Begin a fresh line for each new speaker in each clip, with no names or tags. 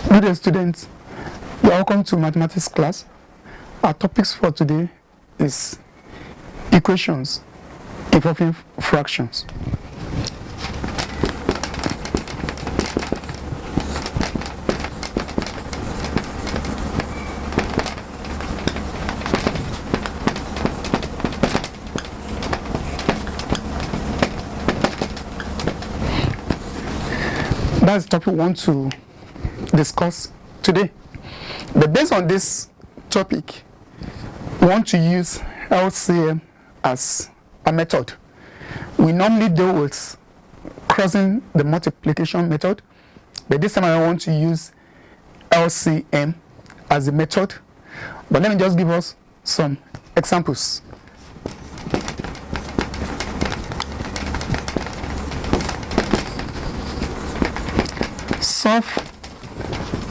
Good day, students. Welcome to mathematics class. Our topics for today is equations involving fractions. That's the topic we want to discuss today. But based on this topic, we want to use LCM as a method. We normally deal with crossing the multiplication method, but this time I want to use LCM as a method. But let me just give us some examples. Solve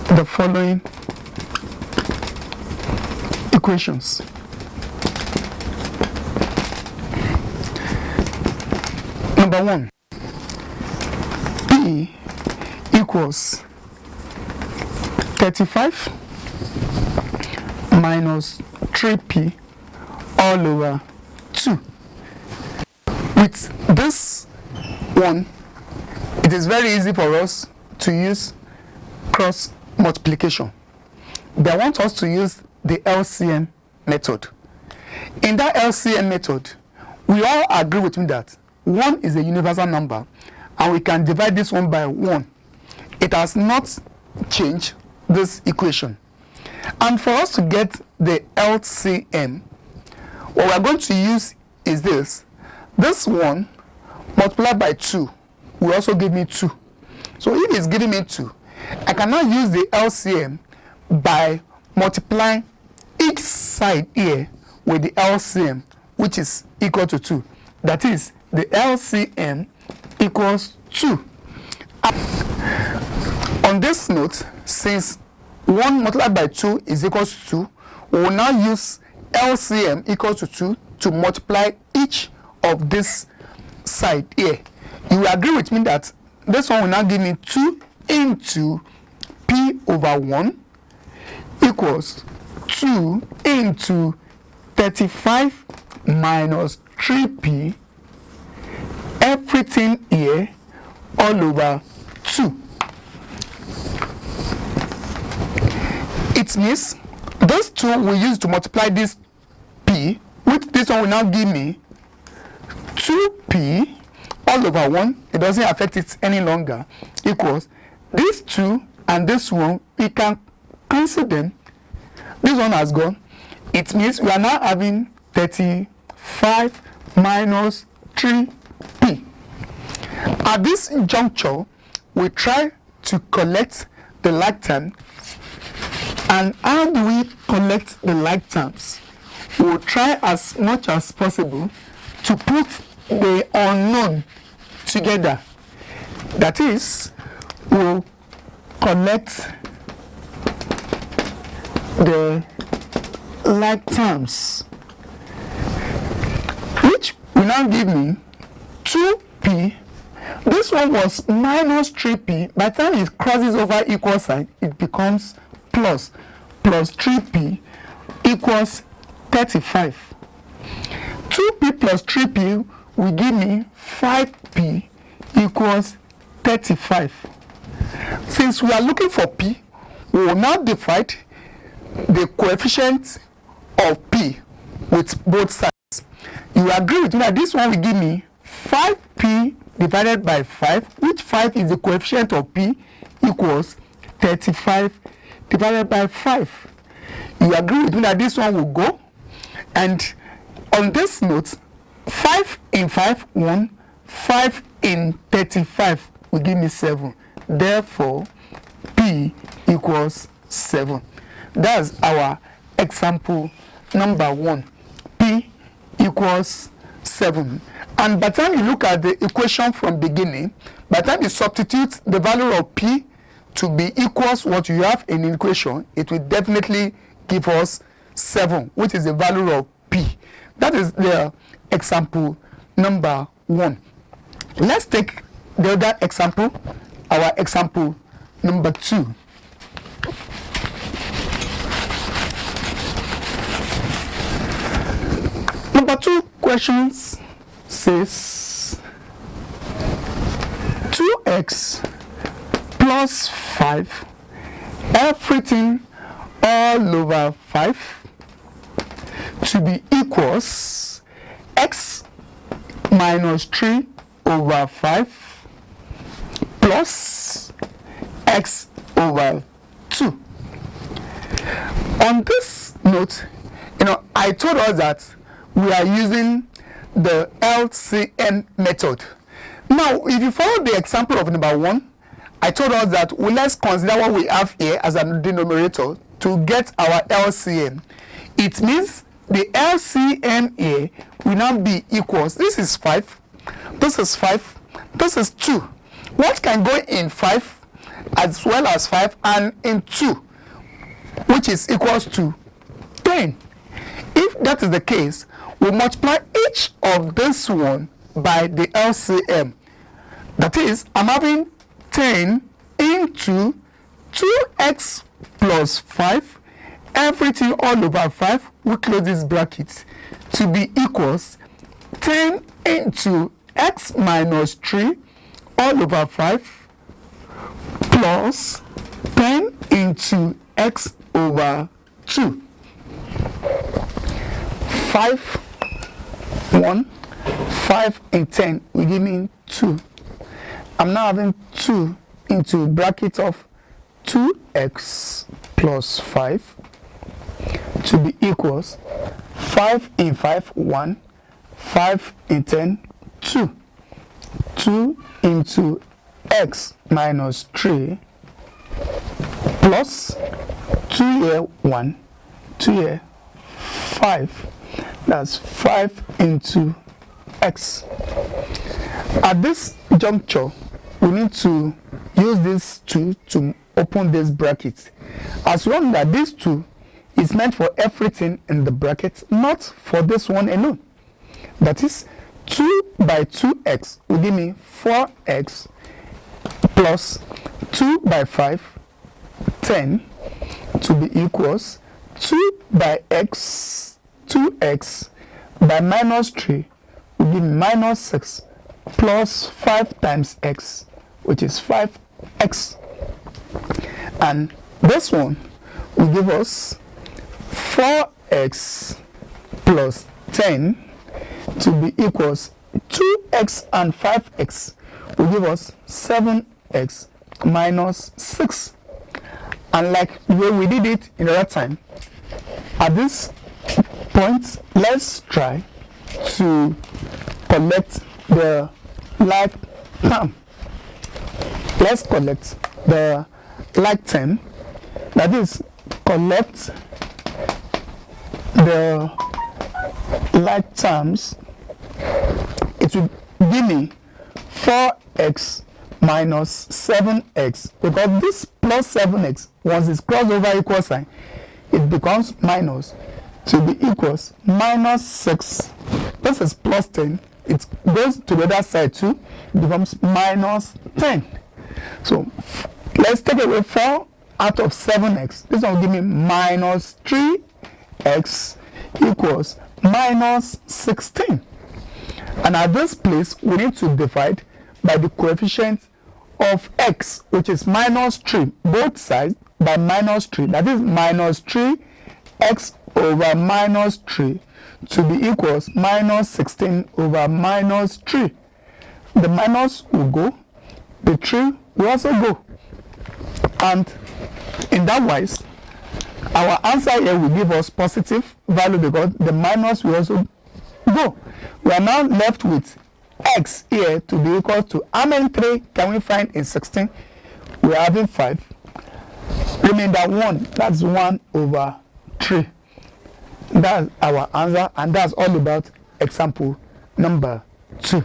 the following equations. Number 1, P equals 35 minus 3P all over 2. With this one, it is very easy for us to use cross multiplication. They want us to use the LCM method. In that LCM method, we all agree with me that 1 is a universal number and we can divide this one by 1. It has not changed this equation. And for us to get the LCM, what we are going to use is this. This one multiplied by 2 will also give me 2. So if it's giving me 2, I cannot use the LCM by multiplying each side here with the LCM, which is equal to 2. That is, the LCM equals 2. On this note, since 1 multiplied by 2 is equal to 2, we will now use LCM equal to 2 to multiply each of this side here. You will agree with me that this one will now give me 2 into P over 1 equals 2 into 35 minus 3P, everything here all over 2. It means those 2 we use to multiply this P, which this one will now give me 2P all over 1, it doesn't affect it any longer, equals these 2 and this one, we can cancel them. This one has gone. It means we are now having 35 minus 3P. At this juncture, we try to collect the like term. And how do we collect the like terms? We'll try as much as possible to put the unknown together. That is, we'll collect the like terms, which will now give me 2P. This one was minus 3P. By the time it crosses over equal sign, it becomes plus 3P equals 35. 2P plus 3P will give me 5P equals 35. Since we are looking for P, we will now divide the coefficient of P with both sides. You agree with me that this one will give me 5P divided by 5, which 5 is the coefficient of P, equals 35 divided by 5. You agree with me that this one will go, and on this note, 5 in 5, 1, 5 in 35 will give me 7. Therefore, P equals 7. That's our example number 1. P equals 7. And by the time you look at the equation from beginning, by the time you substitute the value of P to be equals what you have in the equation, it will definitely give us 7, which is the value of P. That is the example number 1. Let's take the other example, our example number 2. Number 2 questions says 2x plus 5, everything all over 5 to be equals x minus 3 over 5 plus x over 2. On this note, I told us that we are using the LCM method. Now, if you follow the example of number 1, I told us that let's consider what we have here as a denominator to get our LCM. It means the LCM here will now be equals, this is 5, this is 5, this is 2. What can go in 5 as well as 5 and in 2, which is equals to 10. If that is the case, we multiply each of this one by the LCM. That is, I'm having 10 into 2x plus 5, everything all over 5, we close this bracket, to be equals 10 into x minus 3 all over 5 plus 10 into x over 2. 5, 1, 5 and 10 will give me 2. I'm now having 2 into bracket of 2x plus 5 to be equals 5 in 5, 1, 5 in 10, 2. 2 into x minus 3 plus 2 here 1, 2 here 5. That's 5 into x. At this juncture, we need to use this 2 to open this bracket. As long as this 2 is meant for everything in the bracket, not for this one alone. That is, 2 by 2x will give me 4x plus 2 by 5, 10, to be equals 2 by x, 2x by minus 3 will give me minus 6 plus 5 times x, which is 5x. And this one will give us 4x plus 10 to be equals 2x and 5x will give us 7x minus 6. And like the way we did it in the other time, at this point, let's try to collect the like term. Let's collect the like term. That is, collect the like terms. It will give me 4x minus 7x, because this plus 7x, once it's crossed over equal sign, it becomes minus, to be equals minus 6. This is plus 10. It goes to the other side too, it becomes minus 10. So let's take away 4 out of 7x. This one will give me minus 3x equals minus 16. And at this place, we need to divide by the coefficient of x, which is minus 3, both sides by minus 3. That is minus 3x over minus 3 to be equals minus 16 over minus 3. The minus will go, the 3 will also go. And in that wise, our answer here will give us positive value because the minus will also go. We are now left with x here to be equal to how many 3 can we find in 16? We are having 5. Remainder 1, that's 1 over 3. That's our answer, and that's all about example number 2.